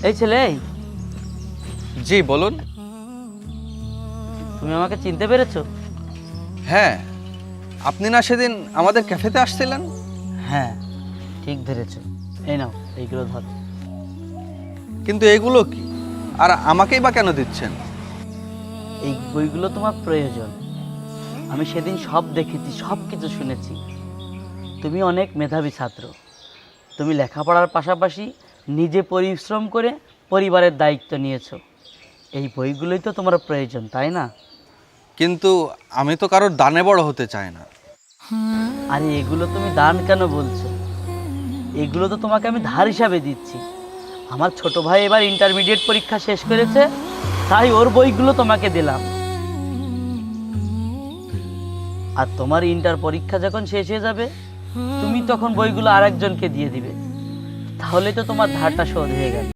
এই ছেলে, জি বলুন। তুমি আমাকে চিনতে পেরেছো? হ্যাঁ, আপনি না সেদিন আমাদের ক্যাফেতে আসছিলেন? হ্যাঁ, ঠিক ধরেছো। এই নাও, এইগুলো ধরো। কিন্তু এগুলো কি, আর আমাকেই বা কেন দিচ্ছেন? এই বইগুলো তোমার প্রয়োজন। আমি সেদিন সব দেখেছি, সব কিছু শুনেছি। তুমি অনেক মেধাবী ছাত্র। তুমি লেখাপড়ার পাশাপাশি নিজে পরিশ্রম করে পরিবারের দায়িত্ব নিয়েছো। এই বইগুলোই তো তোমার প্রয়োজন, তাই না? কিন্তু আমি তো কারোর দানে বড় হতে চাই না। আরে এগুলো তুমি দান কেন বলছো? এগুলো তো তোমাকে আমি ধার হিসাবে দিচ্ছি। আমার ছোট ভাই এবার ইন্টারমিডিয়েট পরীক্ষা শেষ করেছে, তাই ওর বইগুলো তোমাকে দিলাম। আর তোমার ইন্টার পরীক্ষা যখন শেষ হয়ে যাবে, তুমি তখন বইগুলো আরেকজনকে দিয়ে দিবে। তাহলে তো তোমার ধারটা শোধ হয়ে গেল।